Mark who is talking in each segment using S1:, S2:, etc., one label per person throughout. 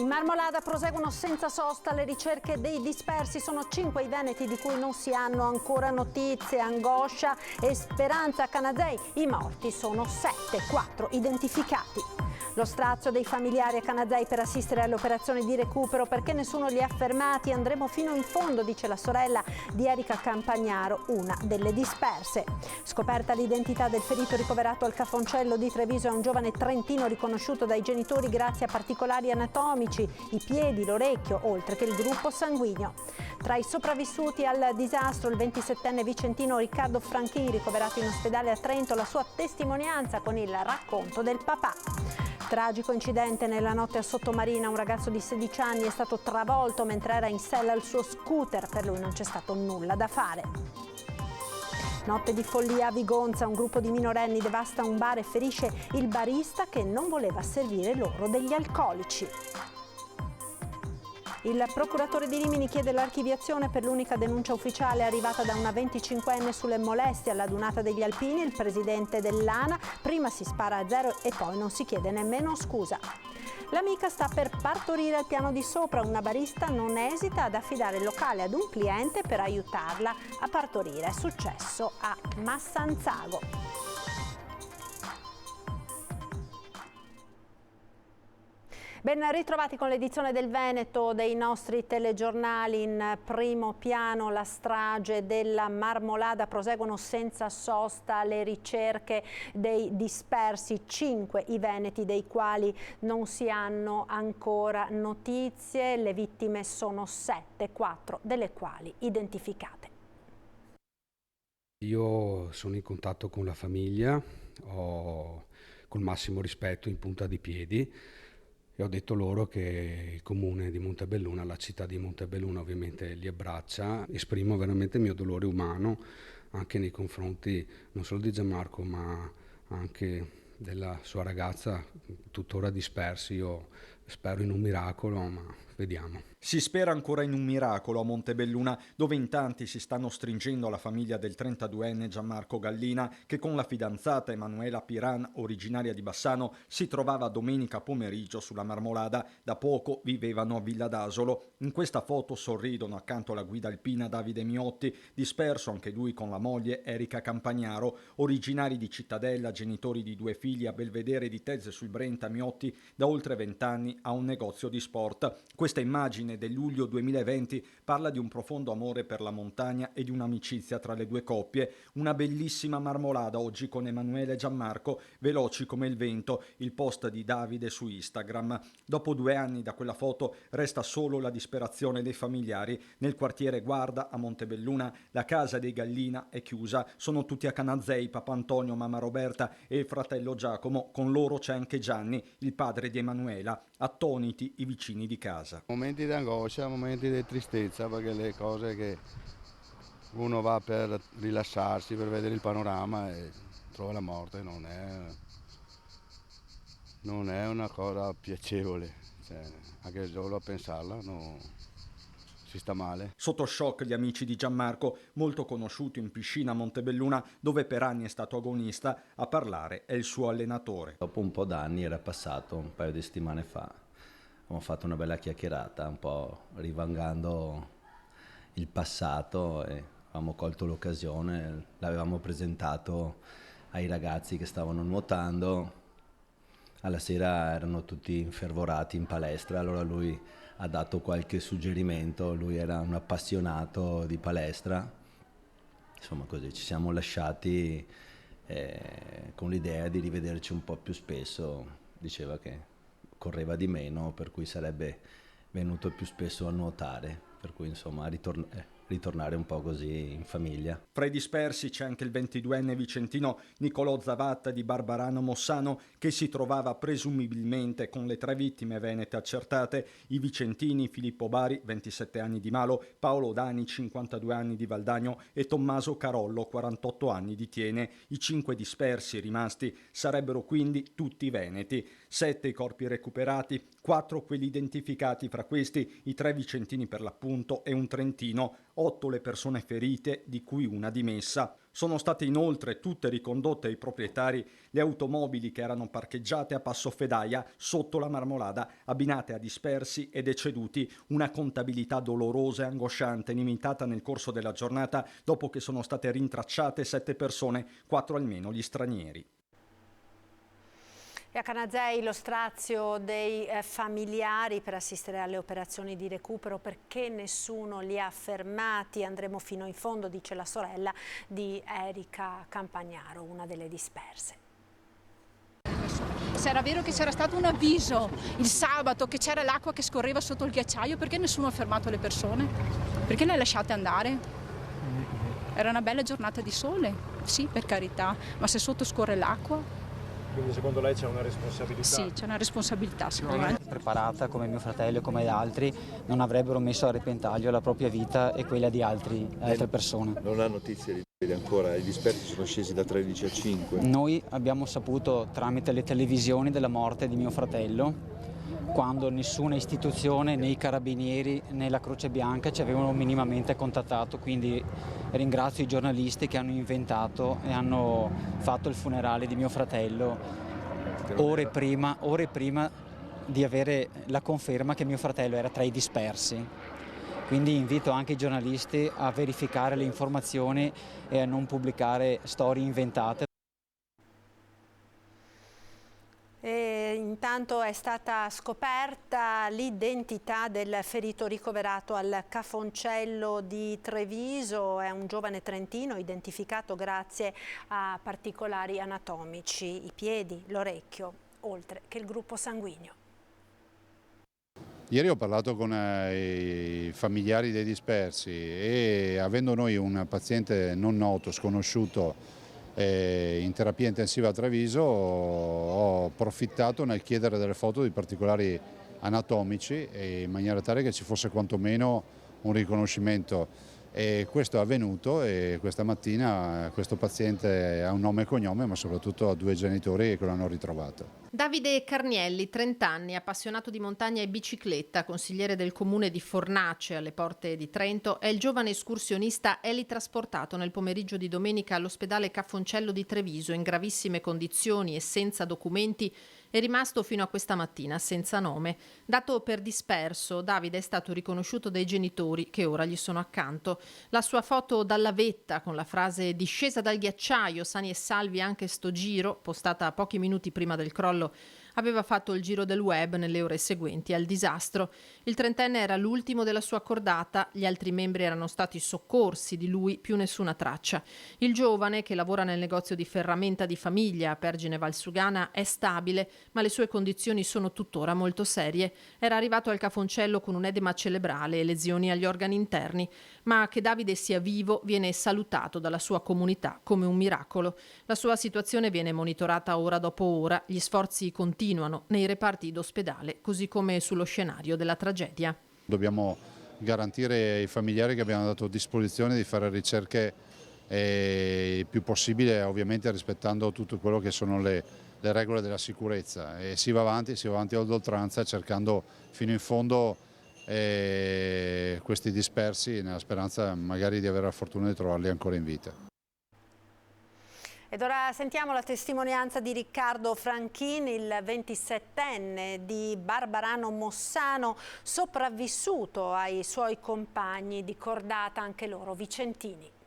S1: Marmolada proseguono senza sosta le ricerche dei dispersi. Sono 5 i veneti di cui non si hanno ancora notizie. Angoscia e speranza a Canazei. I morti sono 7, 4 identificati. Lo strazio dei familiari a Canazei per assistere alle operazioni di recupero perché nessuno li ha fermati. Andremo fino in fondo, dice la sorella di Erika Campagnaro, una delle disperse. Scoperta l'identità del ferito ricoverato al Cafoncello di Treviso, è un giovane trentino riconosciuto dai genitori grazie a particolari anatomici, i piedi, l'orecchio, oltre che il gruppo sanguigno. Tra i sopravvissuti al disastro il 27enne vicentino Riccardo Franchini, ricoverato in ospedale a Trento, la sua testimonianza con il racconto del papà. Tragico incidente nella notte a Sottomarina, un ragazzo di 16 anni è stato travolto mentre era in sella al suo scooter, per lui non c'è stato nulla da fare. Notte di follia a Vigonza, un gruppo di minorenni devasta un bar e ferisce il barista che non voleva servire loro degli alcolici. Il procuratore di Rimini chiede l'archiviazione per l'unica denuncia ufficiale arrivata da una 25enne sulle molestie alla Dunata degli Alpini. Il presidente dell'ANA prima si spara a zero e poi non si chiede nemmeno scusa. L'amica sta per partorire al piano di sopra, una barista non esita ad affidare il locale ad un cliente per aiutarla a partorire. È successo a Massanzago. Ben ritrovati con l'edizione del Veneto dei nostri telegiornali. In primo piano la strage della Marmolada, proseguono senza sosta le ricerche dei dispersi, 5 i veneti dei quali non si hanno ancora notizie, le vittime sono 7, 4 delle quali identificate.
S2: Io sono in contatto con la famiglia, ho col massimo rispetto in punta di piedi. E ho detto loro che il comune di Montebelluna, la città di Montebelluna ovviamente li abbraccia. Esprimo veramente il mio dolore umano anche nei confronti non solo di Gianmarco ma anche della sua ragazza tuttora dispersi. Io spero in un miracolo, ma vediamo.
S3: Si spera ancora in un miracolo a Montebelluna, dove in tanti si stanno stringendo alla famiglia del 32enne Gianmarco Gallina, che con la fidanzata Emanuela Piran, originaria di Bassano, si trovava domenica pomeriggio sulla Marmolada. Da poco vivevano a Villa d'Asolo. In questa foto sorridono accanto alla guida alpina Davide Miotti, disperso anche lui con la moglie Erika Campagnaro, originari di Cittadella, genitori di 2 figli a Belvedere di Tezze sul Brenta. Miotti da oltre 20 anni ha un negozio di sport. Questa immagine del luglio 2020 parla di un profondo amore per la montagna e di un'amicizia tra le due coppie. Una bellissima Marmolada oggi con Emanuele e Gianmarco, veloci come il vento, il post di Davide su Instagram. Dopo 2 anni da quella foto resta solo la disperazione dei familiari. Nel quartiere Guarda a Montebelluna la casa dei Gallina è chiusa, sono tutti a Canazei, papà Antonio, mamma Roberta e il fratello Giacomo, con loro c'è anche Gianni, il padre di Emanuela, attoniti i vicini di casa.
S4: Momenti di angoscia, momenti di tristezza, perché le cose che uno va per rilassarsi, per vedere il panorama e trova la morte, non è una cosa piacevole, cioè, anche solo a pensarla si sta male.
S3: Sotto shock gli amici di Gianmarco, molto conosciuto in piscina a Montebelluna, dove per anni è stato agonista. A parlare è il suo allenatore.
S5: Dopo un po' d'anni era passato, un paio di settimane fa, abbiamo fatto una bella chiacchierata, un po' rivangando il passato e avevamo colto l'occasione, l'avevamo presentato ai ragazzi che stavano nuotando. Alla sera erano tutti infervorati in palestra, allora lui ha dato qualche suggerimento, lui era un appassionato di palestra, insomma così ci siamo lasciati con l'idea di rivederci un po' più spesso. Diceva che correva di meno, per cui sarebbe venuto più spesso a nuotare, per cui insomma ritornare un po' così in famiglia.
S3: Fra i dispersi c'è anche il 22enne vicentino Nicolò Zavatta di Barbarano Mossano, che si trovava presumibilmente con le 3 vittime venete accertate, i vicentini Filippo Bari, 27 anni di Malo, Paolo Dani, 52 anni di Valdagno e Tommaso Carollo, 48 anni di Tiene. I 5 dispersi rimasti sarebbero quindi tutti veneti. 7 i corpi recuperati, 4 quelli identificati, fra questi i 3 vicentini per l'appunto e un trentino, 8 le persone ferite, di cui una dimessa. Sono state inoltre tutte ricondotte ai proprietari le automobili che erano parcheggiate a Passo Fedaia sotto la Marmolada, abbinate a dispersi e deceduti, una contabilità dolorosa e angosciante limitata nel corso della giornata dopo che sono state rintracciate 7 persone, 4 almeno gli stranieri.
S1: E a Canazei lo strazio dei familiari per assistere alle operazioni di recupero perché nessuno li ha fermati. Andremo fino in fondo, dice la sorella di Erika Campagnaro, una delle disperse.
S6: Se era vero che c'era stato un avviso il sabato che c'era l'acqua che scorreva sotto il ghiacciaio, perché nessuno ha fermato le persone? Perché le lasciate andare? Era una bella giornata di sole, sì, per carità, ma se sotto scorre l'acqua...
S7: Quindi secondo lei c'è una responsabilità?
S6: Sì, c'è una responsabilità secondo me.
S8: Preparata come mio fratello e come altri, non avrebbero messo a repentaglio la propria vita e quella di altre persone.
S9: Non ha notizie di ancora, i dispersi sono scesi da 13 a 5.
S8: Noi abbiamo saputo tramite le televisioni della morte di mio fratello, quando nessuna istituzione, né i carabinieri né la Croce Bianca ci avevano minimamente contattato, quindi ringrazio i giornalisti che hanno inventato e hanno fatto il funerale di mio fratello ore prima di avere la conferma che mio fratello era tra i dispersi. Quindi invito anche i giornalisti a verificare le informazioni e a non pubblicare storie inventate.
S1: E intanto è stata scoperta l'identità del ferito ricoverato al Cafoncello di Treviso. È un giovane trentino identificato grazie a particolari anatomici, i piedi, l'orecchio, oltre che il gruppo sanguigno.
S10: Ieri ho parlato con i familiari dei dispersi e avendo noi un paziente non noto, sconosciuto, in terapia intensiva a Treviso, ho approfittato nel chiedere delle foto di particolari anatomici in maniera tale che ci fosse quantomeno un riconoscimento. E questo è avvenuto e questa mattina questo paziente ha un nome e cognome, ma soprattutto ha 2 genitori che l'hanno ritrovato.
S11: Davide Carnielli, 30 anni, appassionato di montagna e bicicletta, consigliere del comune di Fornace alle porte di Trento, è il giovane escursionista elitrasportato nel pomeriggio di domenica all'ospedale Cafoncello di Treviso in gravissime condizioni e senza documenti. È rimasto fino a questa mattina senza nome. Dato per disperso, Davide è stato riconosciuto dai genitori che ora gli sono accanto. La sua foto dalla vetta con la frase "discesa dal ghiacciaio, sani e salvi anche sto giro", postata pochi minuti prima del crollo, aveva fatto il giro del web nelle ore seguenti al disastro. Il trentenne era l'ultimo della sua cordata, gli altri membri erano stati soccorsi, di lui più nessuna traccia. Il giovane, che lavora nel negozio di ferramenta di famiglia a Pergine Valsugana, è stabile, ma le sue condizioni sono tuttora molto serie. Era arrivato al Cafoncello con un edema cerebrale e lesioni agli organi interni, ma che Davide sia vivo viene salutato dalla sua comunità come un miracolo. La sua situazione viene monitorata ora dopo ora, gli sforzi continuano nei reparti d'ospedale, così come sullo scenario della tragedia.
S10: Dobbiamo garantire ai familiari che abbiamo dato disposizione di fare ricerche il più possibile, ovviamente rispettando tutto quello che sono le regole della sicurezza, e si va avanti ad oltranza cercando fino in fondo questi dispersi, nella speranza magari di avere la fortuna di trovarli ancora in vita.
S1: Ed ora sentiamo la testimonianza di Riccardo Franchin, il 27enne di Barbarano Mossano, sopravvissuto ai suoi compagni di cordata, anche loro vicentini.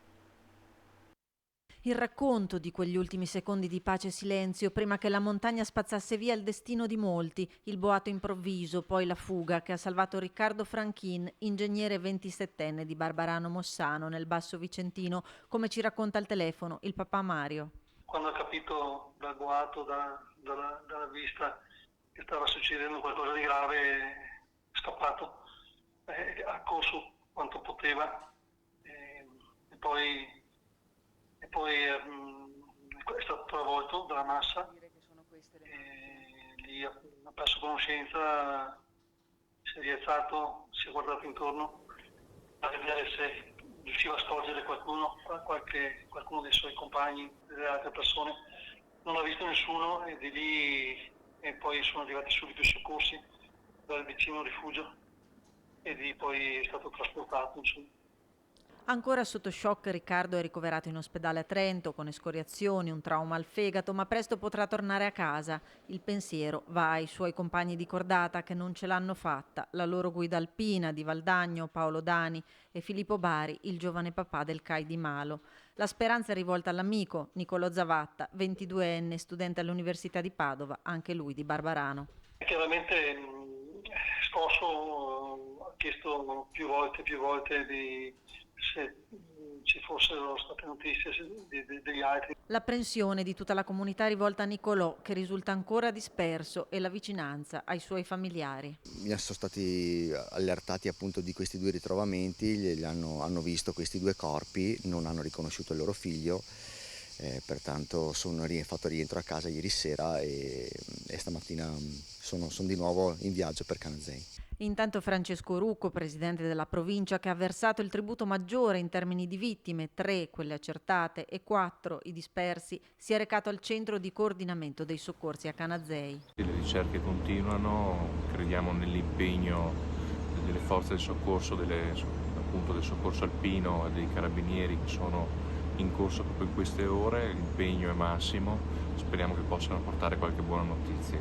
S12: Il racconto di quegli ultimi secondi di pace e silenzio prima che la montagna spazzasse via il destino di molti, il boato improvviso, poi la fuga che ha salvato Riccardo Franchin, ingegnere 27enne di Barbarano Mossano nel Basso Vicentino, come ci racconta al telefono il papà Mario.
S13: Quando ha capito dal boato, dalla vista che stava succedendo qualcosa di grave, è scappato, ha corso quanto poteva e poi è stato travolto dalla massa e lì ha perso conoscenza, si è rialzato, si è guardato intorno a vedere se riusciva a scorgere qualcuno dei suoi compagni, delle altre persone. Non ha visto nessuno e di lì e poi sono arrivati subito i soccorsi dal vicino rifugio e di lì poi è stato trasportato, insomma.
S12: Ancora sotto shock, Riccardo è ricoverato in ospedale a Trento con escoriazioni, un trauma al fegato, ma presto potrà tornare a casa. Il pensiero va ai suoi compagni di cordata che non ce l'hanno fatta, la loro guida alpina di Valdagno, Paolo Dani e Filippo Bari, il giovane papà del CAI di Malo. La speranza è rivolta all'amico Nicolò Zavatta, 22enne, studente all'Università di Padova, anche lui di Barbarano.
S13: Chiaramente scosso, ha chiesto più volte di se ci fossero state notizie degli altri.
S12: L'apprensione di tutta la comunità è rivolta a Nicolò, che risulta ancora disperso, e la vicinanza ai suoi familiari.
S14: Sono stati allertati appunto di questi due ritrovamenti, hanno visto questi due corpi, non hanno riconosciuto il loro figlio, pertanto sono fatto rientro a casa ieri sera e stamattina sono di nuovo in viaggio per Canazei.
S12: Intanto Francesco Rucco, presidente della provincia, che ha versato il tributo maggiore in termini di vittime, 3 quelle accertate e 4 i dispersi, si è recato al centro di coordinamento dei soccorsi a Canazei.
S15: Le ricerche continuano, crediamo nell'impegno delle forze del soccorso, appunto del soccorso alpino e dei carabinieri che sono in corso proprio in queste ore, l'impegno è massimo, speriamo che possano portare qualche buona notizia.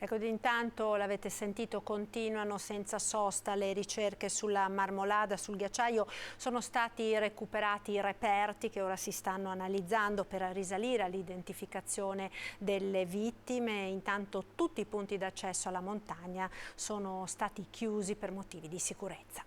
S1: Ecco, intanto l'avete sentito, continuano senza sosta le ricerche sulla Marmolada, sul ghiacciaio. Sono stati recuperati i reperti che ora si stanno analizzando per risalire all'identificazione delle vittime. Intanto tutti i punti d'accesso alla montagna sono stati chiusi per motivi di sicurezza.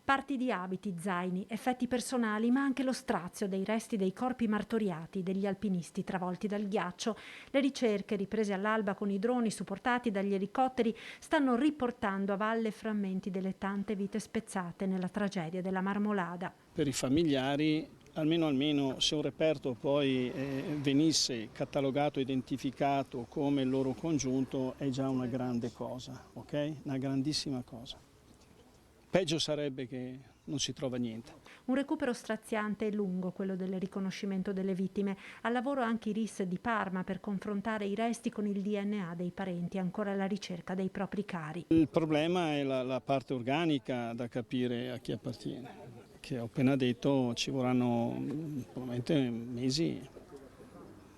S1: Parti di abiti, zaini, effetti personali, ma anche lo strazio dei resti dei corpi martoriati degli alpinisti travolti dal ghiaccio. Le ricerche, riprese all'alba con i droni supportati dagli elicotteri, stanno riportando a valle frammenti delle tante vite spezzate nella tragedia della Marmolada.
S16: Per i familiari, almeno se un reperto poi venisse catalogato, identificato come il loro congiunto, è già una grande cosa, ok? Una grandissima cosa. Peggio sarebbe che non si trova niente.
S1: Un recupero straziante e lungo, quello del riconoscimento delle vittime. Al lavoro anche i RIS di Parma per confrontare i resti con il DNA dei parenti, ancora alla ricerca dei propri cari.
S16: Il problema è la parte organica da capire a chi appartiene, che ho appena detto ci vorranno probabilmente mesi a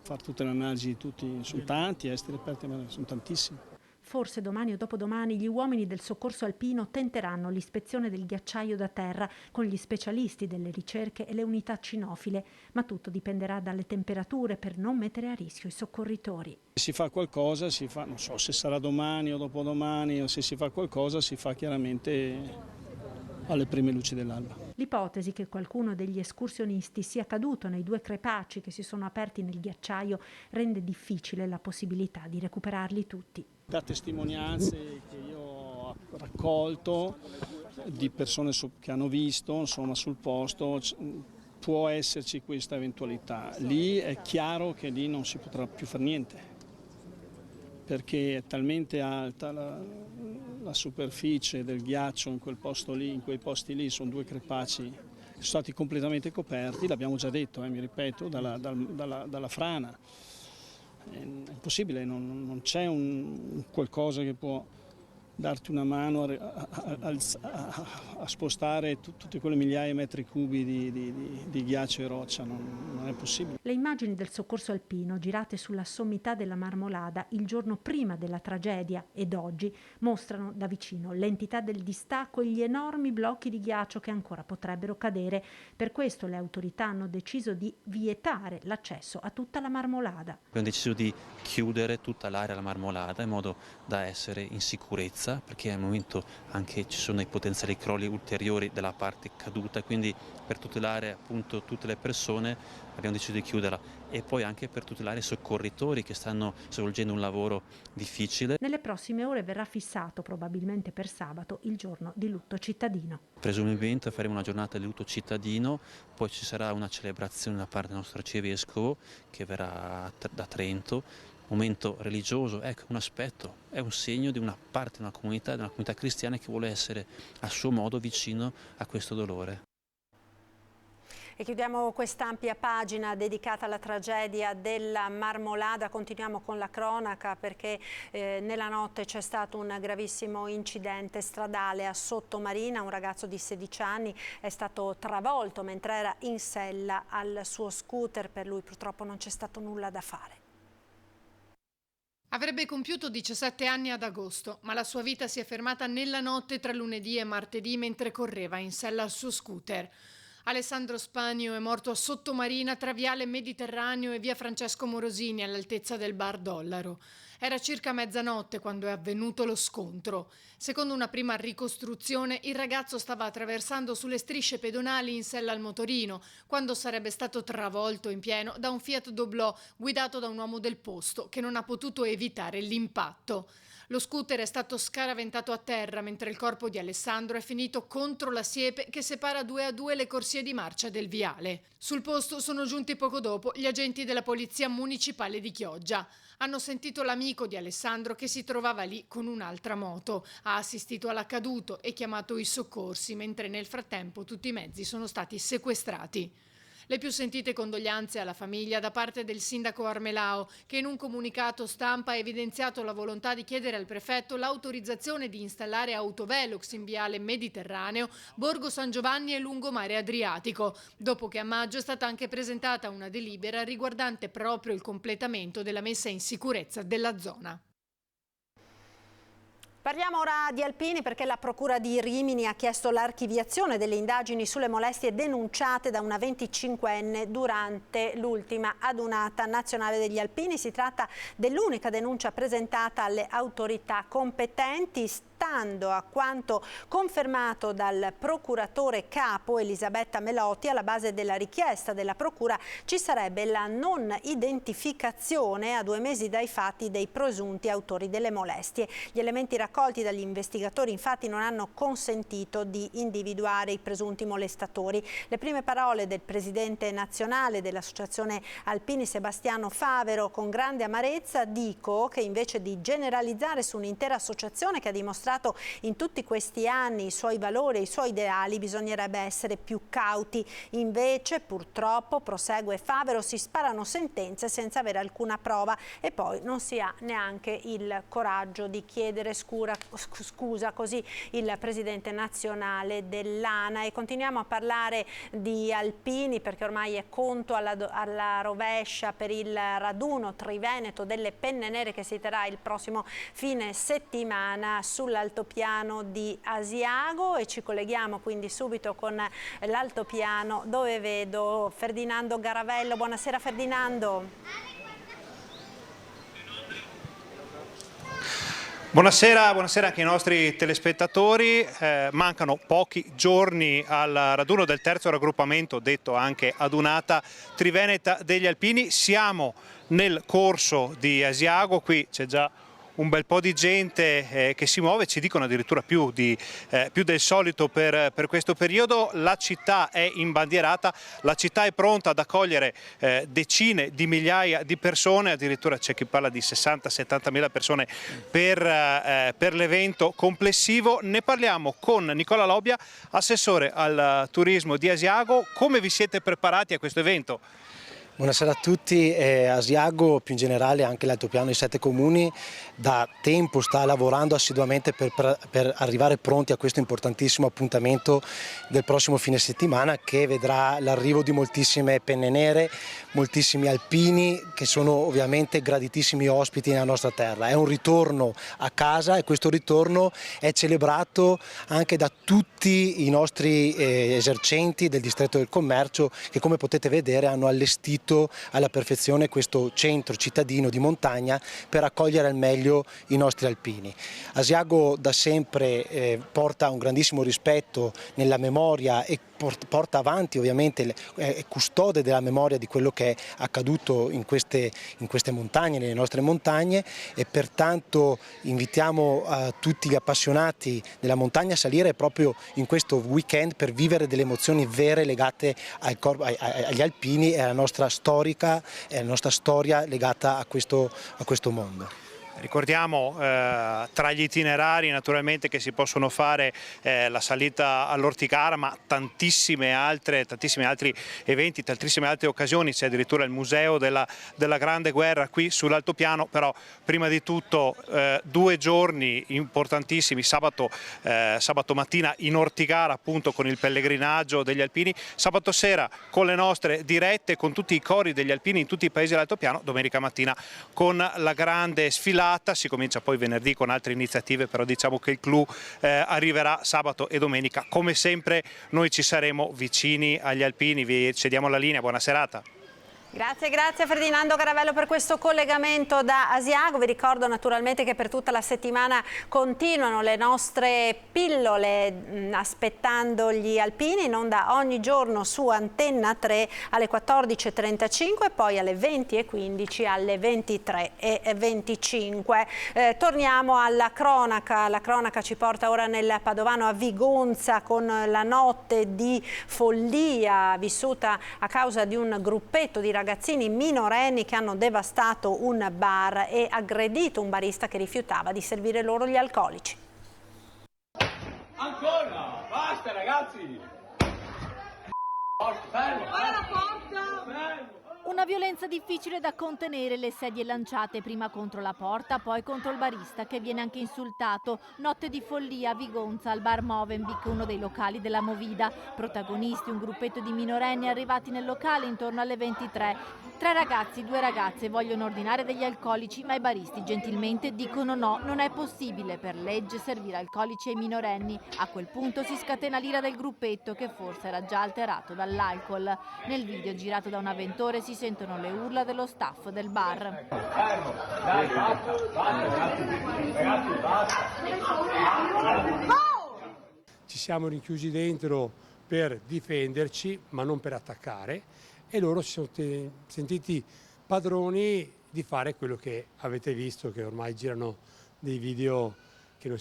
S16: fare tutte le analisi, sono tanti, esteri reperti, ma sono tantissimi.
S1: Forse domani o dopodomani gli uomini del soccorso alpino tenteranno l'ispezione del ghiacciaio da terra con gli specialisti delle ricerche e le unità cinofile, ma tutto dipenderà dalle temperature per non mettere a rischio i soccorritori.
S16: Se si fa qualcosa, non so se sarà domani o dopodomani, o se si fa qualcosa si fa chiaramente alle prime luci dell'alba.
S1: L'ipotesi che qualcuno degli escursionisti sia caduto nei 2 crepacci che si sono aperti nel ghiacciaio rende difficile la possibilità di recuperarli tutti.
S16: Da testimonianze che io ho raccolto di persone che hanno visto, insomma, sul posto, può esserci questa eventualità. Lì è chiaro che lì non si potrà più fare niente, perché è talmente alta la superficie del ghiaccio in quel posto lì, in quei posti lì sono 2 crepacci che sono stati completamente coperti, l'abbiamo già detto, mi ripeto, dalla frana. È impossibile, non c'è un qualcosa che può darti una mano a spostare tutte quelle migliaia di metri cubi di ghiaccio e roccia, non è possibile.
S1: Le immagini del soccorso alpino girate sulla sommità della Marmolada il giorno prima della tragedia ed oggi mostrano da vicino l'entità del distacco e gli enormi blocchi di ghiaccio che ancora potrebbero cadere. Per questo le autorità hanno deciso di vietare l'accesso a tutta la Marmolada.
S17: Abbiamo deciso di chiudere tutta l'area della Marmolada in modo da essere in sicurezza, perché al momento anche ci sono dei potenziali crolli ulteriori della parte caduta, quindi per tutelare appunto tutte le persone abbiamo deciso di chiuderla e poi anche per tutelare i soccorritori che stanno svolgendo un lavoro difficile.
S1: Nelle prossime ore verrà fissato, probabilmente per sabato, il giorno di lutto cittadino.
S17: Presumibilmente faremo una giornata di lutto cittadino, poi ci sarà una celebrazione da parte del nostro arcivescovo che verrà da Trento. Momento religioso, ecco, un aspetto, è un segno di una parte di una comunità cristiana che vuole essere a suo modo vicino a questo dolore.
S1: E chiudiamo quest'ampia pagina dedicata alla tragedia della Marmolada. Continuiamo con la cronaca perché nella notte c'è stato un gravissimo incidente stradale a Sottomarina. Un ragazzo di 16 anni è stato travolto mentre era in sella al suo scooter. Per lui purtroppo non c'è stato nulla da fare.
S11: Avrebbe compiuto 17 anni ad agosto, ma la sua vita si è fermata nella notte tra lunedì e martedì mentre correva in sella al suo scooter. Alessandro Spagno è morto a Sottomarina tra Viale Mediterraneo e via Francesco Morosini all'altezza del bar Dollaro. Era circa mezzanotte quando è avvenuto lo scontro. Secondo una prima ricostruzione, il ragazzo stava attraversando sulle strisce pedonali in sella al motorino, quando sarebbe stato travolto in pieno da un Fiat Doblò guidato da un uomo del posto che non ha potuto evitare l'impatto. Lo scooter è stato scaraventato a terra mentre il corpo di Alessandro è finito contro la siepe che separa 2 a 2 le corsie di marcia del viale. Sul posto sono giunti poco dopo gli agenti della Polizia Municipale di Chioggia. Hanno sentito l'amico di Alessandro che si trovava lì con un'altra moto. Ha assistito all'accaduto e chiamato i soccorsi, mentre nel frattempo tutti i mezzi sono stati sequestrati. Le più sentite condoglianze alla famiglia da parte del sindaco Armelao, che in un comunicato stampa ha evidenziato la volontà di chiedere al prefetto l'autorizzazione di installare autovelox in viale Mediterraneo, Borgo San Giovanni e lungomare Adriatico, dopo che a maggio è stata anche presentata una delibera riguardante proprio il completamento della messa in sicurezza della zona.
S1: Parliamo ora di alpini perché la Procura di Rimini ha chiesto l'archiviazione delle indagini sulle molestie denunciate da una 25enne durante l'ultima adunata nazionale degli alpini. Si tratta dell'unica denuncia presentata alle autorità competenti. Stando a quanto confermato dal procuratore capo Elisabetta Melotti, alla base della richiesta della Procura ci sarebbe la non identificazione a 2 mesi dai fatti dei presunti autori delle molestie. Gli elementi raccolti dagli investigatori infatti non hanno consentito di individuare i presunti molestatori. Le prime parole del presidente nazionale dell'Associazione Alpini Sebastiano Favero: con grande amarezza dico che invece di generalizzare su un'intera associazione che ha dimostrato in tutti questi anni i suoi valori e i suoi ideali, bisognerebbe essere più cauti. Invece, purtroppo, prosegue Favero, si sparano sentenze senza avere alcuna prova e poi non si ha neanche il coraggio di chiedere scusa, così il presidente nazionale dell'ANA. E continuiamo a parlare di alpini perché ormai è conto alla rovescia per il raduno triveneto delle penne nere che si terrà il prossimo fine settimana sull'altopiano di Asiago, e ci colleghiamo quindi subito con l'altopiano dove vedo Ferdinando Garavello. Buonasera Ferdinando.
S18: Buonasera anche ai nostri telespettatori. Mancano pochi giorni al raduno del terzo raggruppamento, detto anche adunata triveneta degli alpini. Siamo nel corso di Asiago, qui c'è già un bel po' di gente che si muove, ci dicono addirittura più del solito per questo periodo. La città è imbandierata, la città è pronta ad accogliere decine di migliaia di persone, addirittura c'è chi parla di 60-70 mila persone per l'evento complessivo. Ne parliamo con Nicola Lobbia, assessore al turismo di Asiago. Come vi siete preparati a questo evento?
S19: Buonasera a tutti. Asiago, più in generale anche l'altopiano dei 7 comuni, da tempo sta lavorando assiduamente per arrivare pronti a questo importantissimo appuntamento del prossimo fine settimana, che vedrà l'arrivo di moltissime penne nere, moltissimi alpini che sono ovviamente graditissimi ospiti nella nostra terra. È un ritorno a casa e questo ritorno è celebrato anche da tutti i nostri esercenti del distretto del commercio, che come potete vedere hanno allestito alla perfezione questo centro cittadino di montagna per accogliere al meglio i nostri alpini. Asiago da sempre porta un grandissimo rispetto nella memoria e porta avanti ovviamente, è custode della memoria di quello che è accaduto in queste montagne, nelle nostre montagne, e pertanto invitiamo tutti gli appassionati della montagna a salire proprio in questo weekend per vivere delle emozioni vere legate agli alpini e alla nostra storia legata a questo mondo.
S18: Ricordiamo tra gli itinerari naturalmente che si possono fare la salita all'Orticara, ma tantissimi altri eventi, tantissime altre occasioni. C'è addirittura il museo della Grande Guerra qui sull'altopiano. Però prima di tutto 2 giorni importantissimi, sabato mattina in Orticara appunto con il pellegrinaggio degli alpini, sabato sera con le nostre dirette con tutti i cori degli alpini in tutti i paesi dell'altopiano, domenica mattina con la grande sfilata. Si comincia poi venerdì con altre iniziative, però diciamo che il clou arriverà sabato e domenica. Come sempre noi ci saremo vicini agli alpini. Vi cediamo la linea, buona serata.
S1: Grazie Ferdinando Caravello per questo collegamento da Asiago. Vi ricordo naturalmente che per tutta la settimana continuano le nostre pillole aspettando gli alpini, in onda ogni giorno su Antenna 3 alle 14:35 e poi alle 20:15 alle 23:25. Torniamo alla cronaca. La cronaca ci porta ora nel Padovano, a Vigonza, con la notte di follia vissuta a causa di un gruppetto di ragazzini minorenni che hanno devastato un bar e aggredito un barista che rifiutava di servire loro gli alcolici.
S20: Ancora! Basta ragazzi! Fermo! Guarda la porta! Fermo!
S21: Una violenza difficile da contenere, le sedie lanciate prima contro la porta, poi contro il barista che viene anche insultato. Notte di follia a Vigonza, al bar Movenpick, uno dei locali della Movida. Protagonisti un gruppetto di minorenni arrivati nel locale intorno alle 23. 3 ragazzi, 2 ragazze vogliono ordinare degli alcolici, ma i baristi gentilmente dicono no, non è possibile per legge servire alcolici ai minorenni. A quel punto si scatena l'ira del gruppetto, che forse era già alterato dall'alcol. Nel video girato da un avventore si sentono le urla dello staff del bar.
S20: Fermo! Dai, basta ragazzi, basta!
S22: Ci siamo rinchiusi dentro per difenderci, ma non per attaccare, e loro si sono sentiti padroni di fare quello che avete visto, che ormai girano dei video che non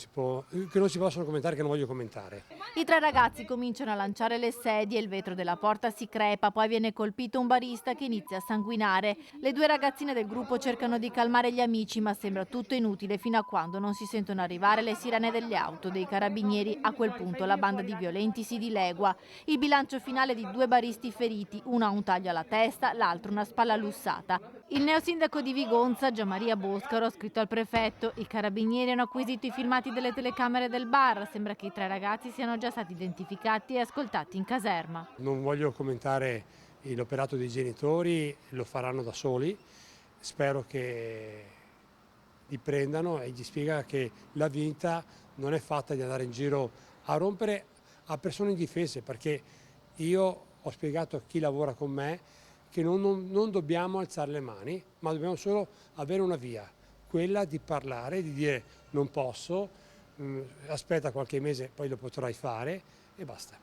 S22: si possono commentare, che non voglio commentare.
S21: I 3 ragazzi cominciano a lanciare le sedie, il vetro della porta si crepa, poi viene colpito un barista che inizia a sanguinare. Le 2 ragazzine del gruppo cercano di calmare gli amici, ma sembra tutto inutile fino a quando non si sentono arrivare le sirene delle auto dei carabinieri. A quel punto la banda di violenti si dilegua. Il bilancio finale di 2 baristi feriti, uno ha un taglio alla testa, l'altro una spalla lussata. Il neosindaco di Vigonza, Gianmaria Boscaro, ha scritto al prefetto: i carabinieri hanno acquisito i filmati delle telecamere del bar, sembra che i 3 ragazzi siano già stati identificati e ascoltati in caserma.
S22: Non voglio commentare l'operato dei genitori, lo faranno da soli, spero che li prendano e gli spiega che la vita non è fatta di andare in giro a rompere a persone indifese, perché io ho spiegato a chi lavora con me che non dobbiamo alzare le mani, ma dobbiamo solo avere una via, quella di parlare, di dire non posso, aspetta qualche mese, poi lo potrai fare e basta.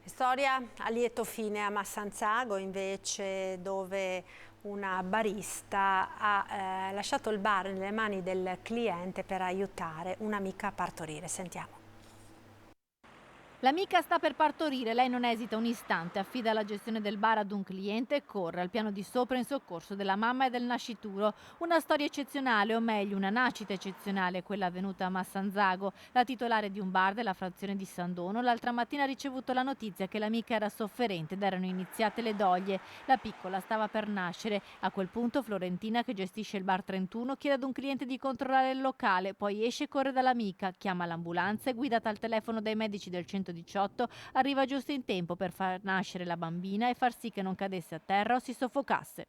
S1: Storia a lieto fine a Massanzago, invece, dove una barista ha lasciato il bar nelle mani del cliente per aiutare un'amica a partorire. Sentiamo.
S21: L'amica sta per partorire, lei non esita un istante, affida la gestione del bar ad un cliente e corre al piano di sopra in soccorso della mamma e del nascituro. Una storia eccezionale, o meglio una nascita eccezionale, quella avvenuta a Massanzago. La titolare di un bar della frazione di San Dono l'altra mattina ha ricevuto la notizia che l'amica era sofferente ed erano iniziate le doglie. La piccola stava per nascere. A quel punto Florentina, che gestisce il bar 31, chiede ad un cliente di controllare il locale, poi esce e corre dall'amica, chiama l'ambulanza e, guidata al telefono dai medici del 118, arriva giusto in tempo per far nascere la bambina e far sì che non cadesse a terra o si soffocasse.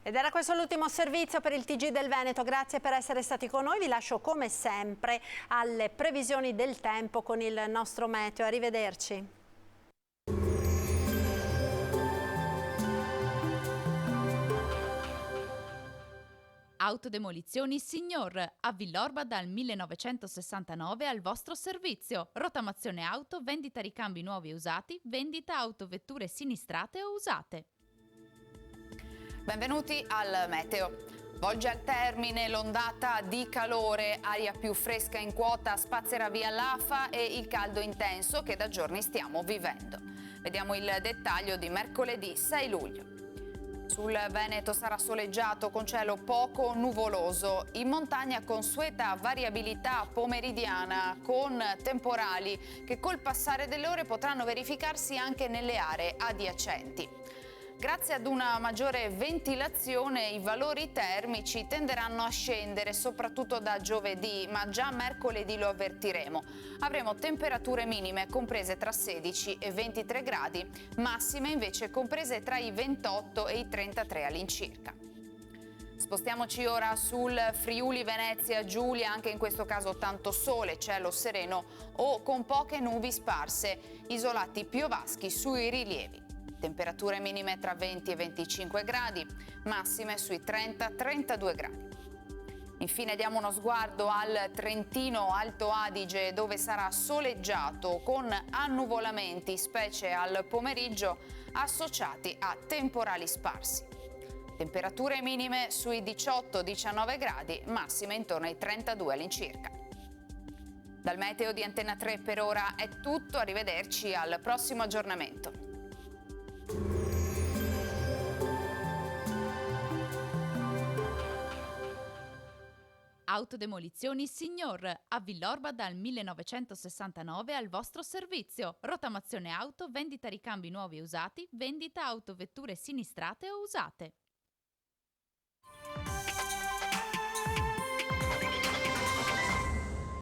S1: Ed era questo l'ultimo servizio per il TG del Veneto. Grazie per essere stati con noi. Vi lascio come sempre alle previsioni del tempo con il nostro meteo. Arrivederci.
S23: Autodemolizioni Signor, a Villorba dal 1969 al vostro servizio. Rottamazione auto, vendita ricambi nuovi e usati, vendita autovetture sinistrate o usate.
S24: Benvenuti al meteo. Volge al termine l'ondata di calore, aria più fresca in quota spazzerà via l'afa e il caldo intenso che da giorni stiamo vivendo. Vediamo il dettaglio di mercoledì 6 luglio. Sul Veneto sarà soleggiato con cielo poco nuvoloso. In montagna consueta variabilità pomeridiana con temporali che col passare delle ore potranno verificarsi anche nelle aree adiacenti. Grazie ad una maggiore ventilazione i valori termici tenderanno a scendere soprattutto da giovedì, ma già mercoledì lo avvertiremo. Avremo temperature minime comprese tra 16 e 23 gradi, massime invece comprese tra i 28 e i 33 all'incirca. Spostiamoci ora sul Friuli Venezia Giulia, anche in questo caso tanto sole, cielo sereno o con poche nubi sparse, isolati piovaschi sui rilievi. Temperature minime tra 20 e 25 gradi, massime sui 30-32 gradi. Infine diamo uno sguardo al Trentino Alto Adige, dove sarà soleggiato con annuvolamenti, specie al pomeriggio, associati a temporali sparsi. Temperature minime sui 18-19 gradi, massime intorno ai 32 all'incirca. Dal meteo di Antenna 3 per ora è tutto, arrivederci al prossimo aggiornamento.
S23: Autodemolizioni Signor, a Villorba dal 1969 al vostro servizio. Rottamazione auto, vendita ricambi nuovi e usati, vendita autovetture sinistrate o usate.